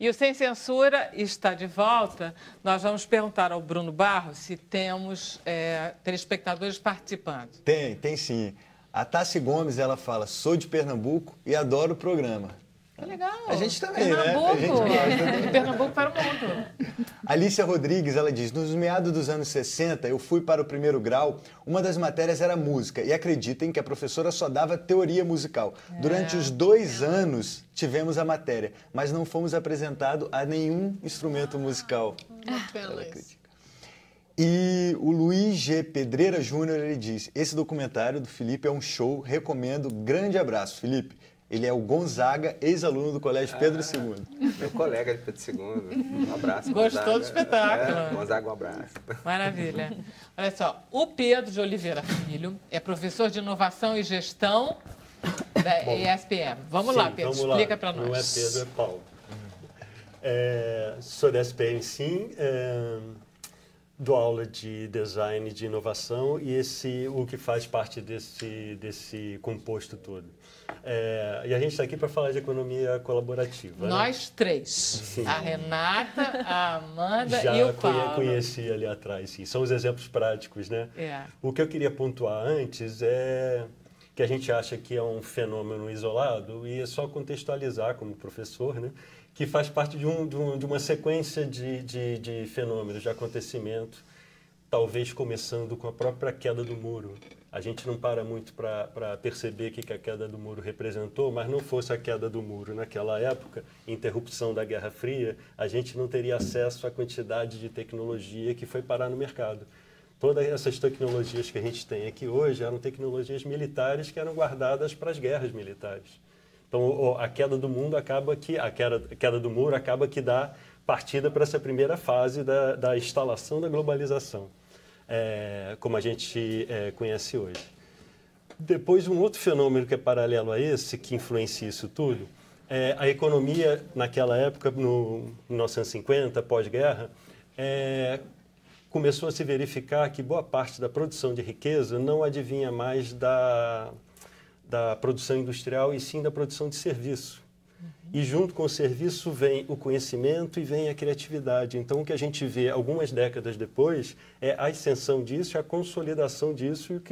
E o Sem Censura está de volta. Nós vamos perguntar ao Bruno Barros se temos telespectadores participando. Tem sim. A Tassi Gomes, ela fala, sou de Pernambuco e adoro o programa. Que legal. A gente também, Pernambuco. né? A gente gosta. De Pernambuco para o mundo. Alicia Rodrigues, ela diz, nos meados dos anos 60, eu fui para o primeiro grau, uma das matérias era música, e acreditem que a professora só dava teoria musical. Durante os 2 anos, tivemos a matéria, mas não fomos apresentados a nenhum instrumento musical. Ela critica. E o Luiz G. Pedreira Júnior, ele diz, esse documentário do Felipe é um show, recomendo, grande abraço, Felipe. Ele é o Gonzaga, ex-aluno do Colégio Pedro II. Meu colega de Pedro II. Um abraço. Gostou do espetáculo. Gonzaga, um abraço. Maravilha. Olha só, o Pedro de Oliveira Filho é professor de inovação e gestão da ESPM. Vamos lá, Pedro, explica para nós. Não é Pedro, é Paulo. Sou da ESPM, sim. Dou aula de design, de inovação e o que faz parte desse composto todo. E a gente está aqui para falar de economia colaborativa. Nós 3. Sim. A Renata, a Amanda e o Paulo. Já conheci ali atrás, sim. São os exemplos práticos, né? O que eu queria pontuar antes é que a gente acha que é um fenômeno isolado e é só contextualizar como professor, né? Que faz parte de uma sequência de fenômenos, de acontecimento, talvez começando com a própria queda do muro. A gente não para muito para perceber o que a queda do muro representou, mas não fosse a queda do muro naquela época, interrupção da Guerra Fria, a gente não teria acesso à quantidade de tecnologia que foi parar no mercado. Todas essas tecnologias que a gente tem aqui hoje eram tecnologias militares que eram guardadas para as guerras militares. Então, a queda do muro acaba que dá partida para essa primeira fase da instalação da globalização, como a gente conhece hoje. Depois, um outro fenômeno que é paralelo a esse, que influencia isso tudo, a economia, naquela época, no 1950, pós-guerra, começou a se verificar que boa parte da produção de riqueza não advinha mais da produção industrial e sim da produção de serviço. E junto com o serviço vem o conhecimento e vem a criatividade. Então, o que a gente vê algumas décadas depois é a ascensão disso, a consolidação disso,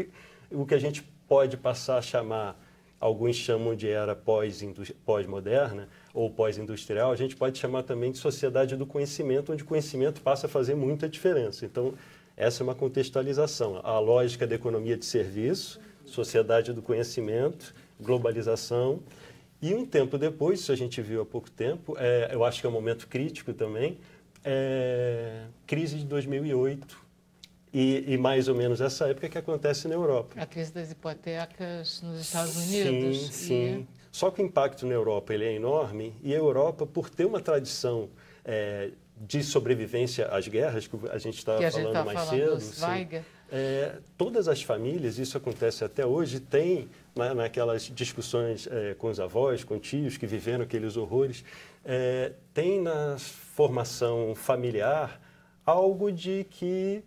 o que a gente pode passar a chamar, alguns chamam de era pós-moderna ou pós-industrial, a gente pode chamar também de sociedade do conhecimento, onde o conhecimento passa a fazer muita diferença. Então, essa é uma contextualização. A lógica da economia de serviço, sociedade do conhecimento, globalização. E um tempo depois, isso a gente viu há pouco tempo, eu acho que é um momento crítico também, crise de 2008 e mais ou menos essa época que acontece na Europa. A crise das hipotecas nos Estados Unidos. Sim. Só que o impacto na Europa ele é enorme e a Europa, por ter uma tradição de sobrevivência às guerras, que a gente estava falando mais cedo, todas as famílias, isso acontece até hoje, tem naquelas discussões com os avós, com tios que viveram aqueles horrores, tem na formação familiar algo de que,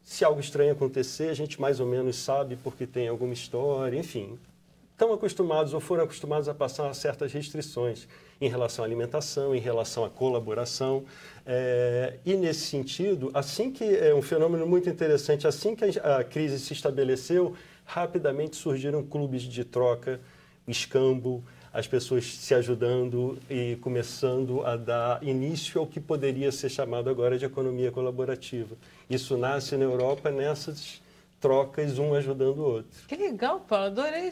se algo estranho acontecer, a gente mais ou menos sabe porque tem alguma história, enfim. Estão acostumados ou foram acostumados a passar certas restrições em relação à alimentação, em relação à colaboração. E, nesse sentido, assim que é um fenômeno muito interessante, assim que a crise se estabeleceu, rapidamente surgiram clubes de troca, escambo, as pessoas se ajudando e começando a dar início ao que poderia ser chamado agora de economia colaborativa. Isso nasce na Europa nessas trocas, um ajudando o outro. Que legal, Paulo. Adorei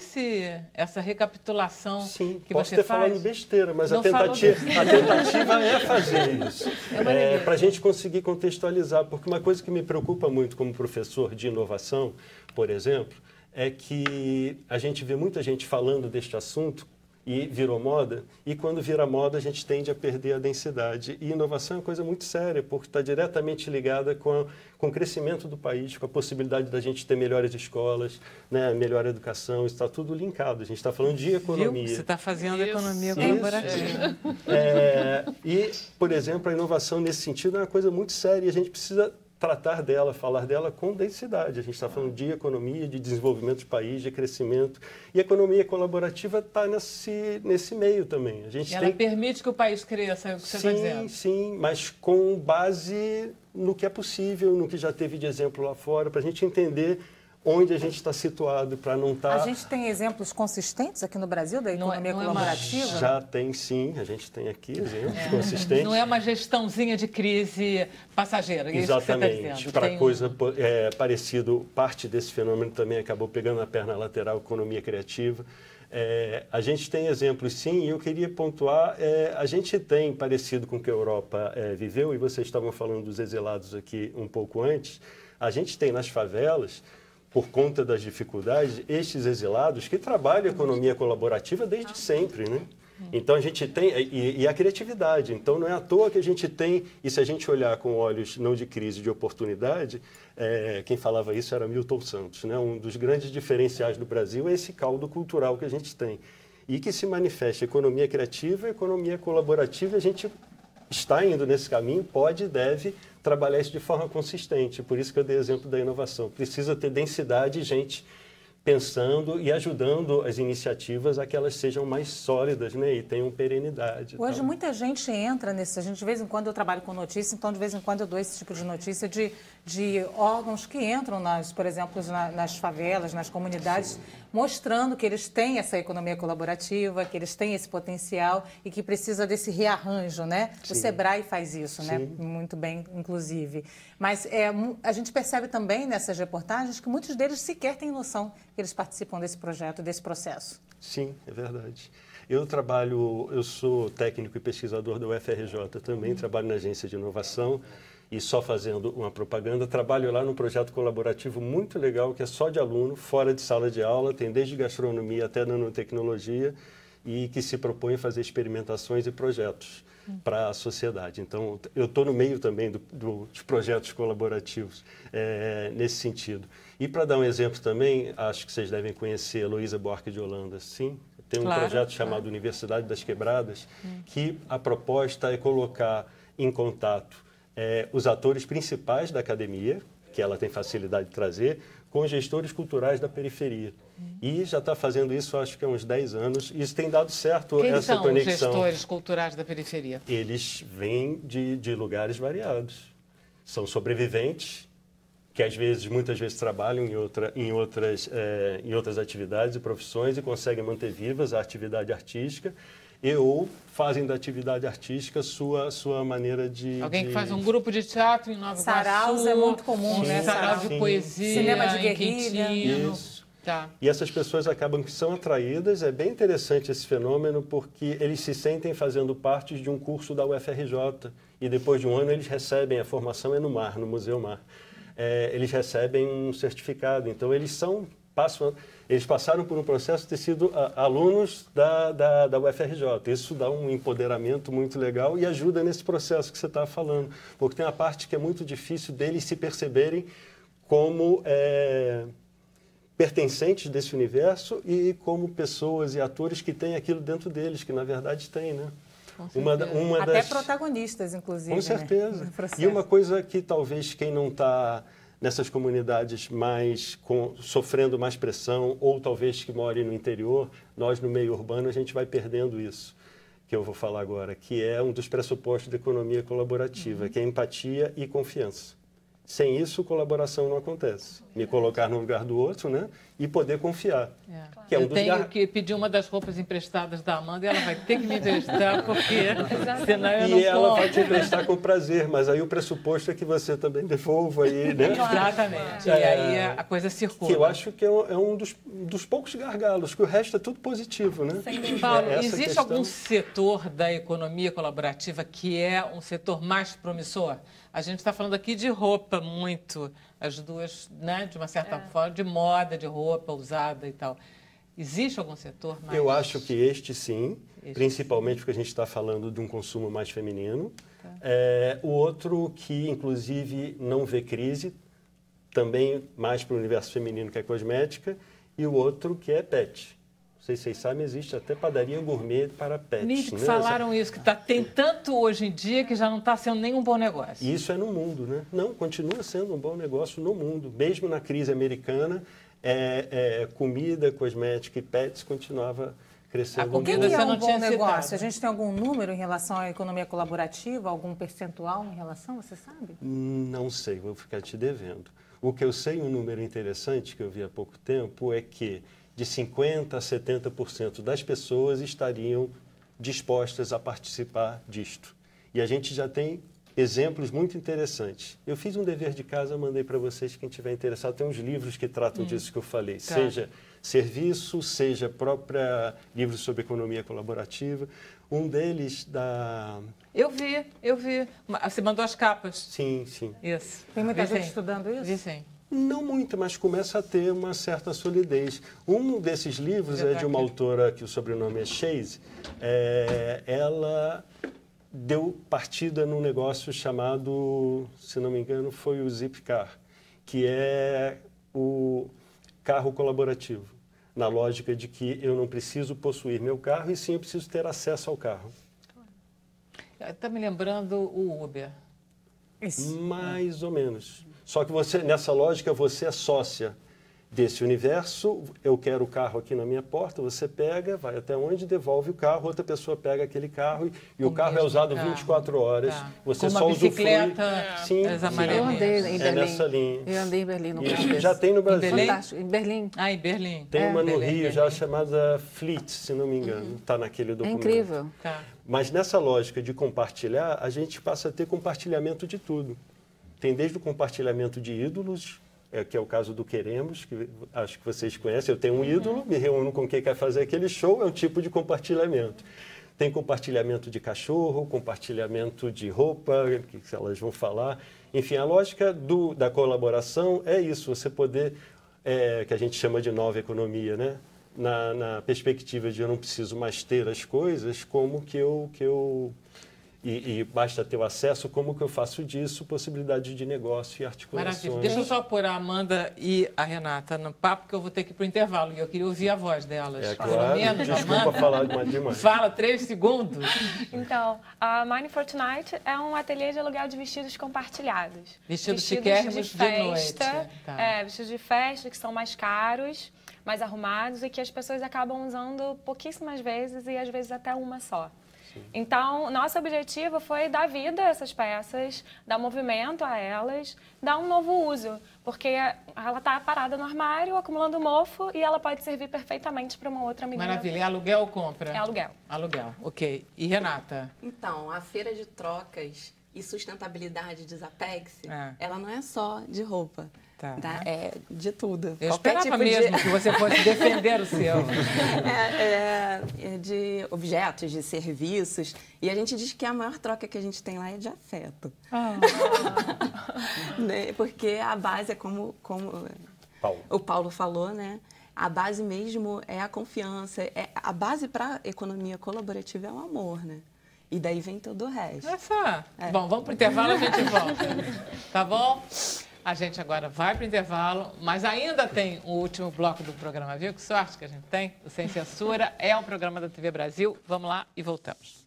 essa recapitulação que você faz. Sim, posso ter falado besteira, mas a tentativa é fazer isso. Para a gente conseguir contextualizar, porque uma coisa que me preocupa muito como professor de inovação, por exemplo, é que a gente vê muita gente falando deste assunto e virou moda, e quando vira moda a gente tende a perder a densidade. E inovação é uma coisa muito séria, porque está diretamente ligada com o crescimento do país, com a possibilidade da gente ter melhores escolas, né, melhor educação, isso está tudo linkado. A gente está falando de economia. Você está fazendo economia colaborativa. E, por exemplo, a inovação nesse sentido é uma coisa muito séria e a gente precisa tratar dela, falar dela com densidade. A gente está falando de economia, de desenvolvimento de país, de crescimento. E a economia colaborativa está nesse meio também. Ela permite que o país cresça, é o que você está dizendo. Sim, mas com base no que é possível, no que já teve de exemplo lá fora, para a gente entender onde a gente está situado, para não estar... A gente tem exemplos consistentes aqui no Brasil da economia colaborativa? Já tem, sim. A gente tem aqui exemplos consistentes. Não é uma gestãozinha de crise passageira, exatamente. Isso que você está dizendo. Para coisa parecido, parte desse fenômeno também acabou pegando a perna lateral, economia criativa. A gente tem exemplos, sim, e eu queria pontuar, a gente tem, parecido com o que a Europa viveu, e vocês estavam falando dos exilados aqui um pouco antes, a gente tem nas favelas, por conta das dificuldades, estes exilados que trabalham a economia colaborativa desde sempre, né? Então a gente tem, e a criatividade, então não é à toa que a gente tem, e se a gente olhar com olhos não de crise, de oportunidade, quem falava isso era Milton Santos, né? Um dos grandes diferenciais do Brasil é esse caldo cultural que a gente tem, e que se manifesta economia criativa, economia colaborativa, a gente está indo nesse caminho, pode e deve trabalhar isso de forma consistente. Por isso que eu dei exemplo da inovação. Precisa ter densidade e gente pensando e ajudando as iniciativas a que elas sejam mais sólidas, né, e tenham perenidade. Hoje muita gente entra nesse... De vez em quando eu trabalho com notícia, então de vez em quando eu dou esse tipo de notícia de órgãos que entram, por exemplo, nas favelas, nas comunidades, sim, mostrando que eles têm essa economia colaborativa, que eles têm esse potencial e que precisa desse rearranjo, né? Sim. O Sebrae faz isso, sim, né? Muito bem, inclusive. Mas a gente percebe também nessas reportagens que muitos deles sequer têm noção que eles participam desse projeto, desse processo. Sim, é verdade. Eu sou técnico e pesquisador da UFRJ também, trabalho na agência de inovação e só fazendo uma propaganda, trabalho lá num projeto colaborativo muito legal que é só de aluno, fora de sala de aula, tem desde gastronomia até nanotecnologia e que se propõe a fazer experimentações e projetos para a sociedade. Então, eu estou no meio também dos projetos colaborativos nesse sentido. E para dar um exemplo também, acho que vocês devem conhecer a Luísa Buarque de Holanda, sim? Tem um projeto chamado Universidade das Quebradas, que a proposta é colocar em contato os atores principais da academia, que ela tem facilidade de trazer, com gestores culturais da periferia. E já está fazendo isso, acho que há uns 10 anos. Isso tem dado certo, essa conexão. Quem são os gestores culturais da periferia? Eles vêm de lugares variados. São sobreviventes, que muitas vezes trabalham em outras atividades e profissões e conseguem manter vivas a atividade artística ou fazem da atividade artística sua maneira de... Alguém que faz um grupo de teatro em Nova Iguaçu. Saraus é muito comum, né? Sarau de poesia, cinema de guerrilha. Isso. Tá. E essas pessoas acabam que são atraídas. É bem interessante esse fenômeno porque eles se sentem fazendo parte de um curso da UFRJ e depois de um ano eles recebem, a formação é no Mar, no Museu Mar. Eles recebem um certificado. Então eles passaram por um processo de ter sido alunos da UFRJ. Isso dá um empoderamento muito legal e ajuda nesse processo que você está falando. Porque tem a parte que é muito difícil deles se perceberem como pertencentes desse universo e como pessoas e atores que têm aquilo dentro deles, que na verdade têm, né? Até protagonistas, inclusive. Com certeza. Né? E uma coisa que talvez quem não está nessas comunidades sofrendo mais pressão, ou talvez que morem no interior, nós no meio urbano a gente vai perdendo isso, que eu vou falar agora, que é um dos pressupostos da economia colaborativa, que é empatia e confiança. Sem isso, colaboração não acontece. Me colocar no lugar do outro, né? E poder confiar. Que é eu tenho que pedir uma das roupas emprestadas da Amanda e ela vai ter que me emprestar, porque senão eu não ela vai te emprestar com prazer, mas aí o pressuposto é que você também devolva aí, né? Exatamente. E aí a coisa circula. Que eu acho que é um dos poucos gargalos, que o resto é tudo positivo, né? Paulo, existe algum setor da economia colaborativa que é um setor mais promissor? A gente está falando aqui de roupa muito, as duas, né, de uma certa forma, de moda, de roupa usada e tal. Existe algum setor mais... Eu acho que este sim, principalmente porque a gente está falando de um consumo mais feminino. Tá. O outro que, inclusive, não vê crise, também mais para o universo feminino, que é cosmética, e o outro que é pet. Não sei se vocês sabem, existe até padaria gourmet para pets. Me né? falaram isso, que tem tanto hoje em dia que já não está sendo nem um bom negócio. E isso é no mundo, né? Não, continua sendo um bom negócio no mundo. Mesmo na crise americana, comida, cosmética e pets continuava crescendo. O que é um bom negócio? A gente tem algum número em relação à economia colaborativa, algum percentual em relação, você sabe? Não sei, vou ficar te devendo. O que eu sei, um número interessante que eu vi há pouco tempo, é que de 50% a 70% das pessoas estariam dispostas a participar disto. E a gente já tem exemplos muito interessantes. Eu fiz um dever de casa, mandei para vocês, quem tiver interessado, tem uns livros que tratam disso que eu falei, Tá. seja serviço, seja própria livro sobre economia colaborativa. Um deles da... Eu vi. Você mandou as capas. Sim, sim. Isso. Tem muita Vi gente sim. estudando isso? Vi sim. Não muito, mas começa a ter uma certa solidez. Um desses livros é de uma autora que o sobrenome é Chase. Ela deu partida num negócio chamado, se não me engano, foi o Zipcar, que é o carro colaborativo, na lógica de que eu não preciso possuir meu carro, e sim eu preciso ter acesso ao carro. Está me lembrando o Uber. Isso. Mais ou menos. Só que você, nessa lógica, você é sócia desse universo. Eu quero o carro aqui na minha porta, você pega, vai até onde, devolve o carro, outra pessoa pega aquele carro e o carro é usado 24 horas. Tá. Você Com uma só usufrui. bicicleta, Sim, as sim. amarelinhas. Eu andei em Berlim. nessa linha. Eu andei em Berlim no E carro isso desse. já tem no Brasil. Berlim? Fantástico. Em Berlim. Ah, em Berlim. Tem uma no Berlim, Rio já Berlim. chamada Fleet, se não me engano. Está naquele É documento. incrível. Tá. Mas nessa lógica de compartilhar, a gente passa a ter compartilhamento de tudo. Tem desde o compartilhamento de ídolos, que é o caso do Queremos, que acho que vocês conhecem. Eu tenho um ídolo, me reúno com quem quer fazer aquele show, é um tipo de compartilhamento. Tem compartilhamento de cachorro, compartilhamento de roupa, que elas vão falar. Enfim, a lógica da colaboração é isso, você poder, que a gente chama de nova economia, né? Na perspectiva de eu não preciso mais ter as coisas, como que eu e basta ter o acesso, como que eu faço disso, possibilidade de negócio e articulações. Maravilha. Deixa eu só pôr a Amanda e a Renata no papo, que eu vou ter que ir para o intervalo. E eu queria ouvir a voz delas. É Pelo claro, menos, desculpa Amanda. falar demais. Fala 3 segundos. Então, a Mine for Tonight é um ateliê de aluguel de vestidos compartilhados. Vestidos chiquérrimos de noite. Tá. Vestidos de festa que são mais caros, mais arrumados e que as pessoas acabam usando pouquíssimas vezes e às vezes até uma só. Então, nosso objetivo foi dar vida a essas peças, dar movimento a elas, dar um novo uso, porque ela está parada no armário, acumulando mofo, e ela pode servir perfeitamente para uma outra menina. Maravilha. É aluguel ou compra? É aluguel. Aluguel, ok. E Renata? Então, a feira de trocas e sustentabilidade de Zapex, É. ela não é só de roupa. Tá. É de tudo. Eu Qualquer esperava tipo mesmo que você fosse defender o seu. É de objetos, de serviços. E a gente diz que a maior troca que a gente tem lá é de afeto. Né? Porque a base é como o Paulo falou, né? A base mesmo é a confiança. A base para a economia colaborativa é o amor, né? E daí vem todo o resto. Bom, vamos para o intervalo, a gente volta. Tá bom? A gente agora vai para o intervalo, mas ainda tem o último bloco do programa, viu? Que sorte que a gente tem. O Sem Censura é um programa da TV Brasil. Vamos lá e voltamos.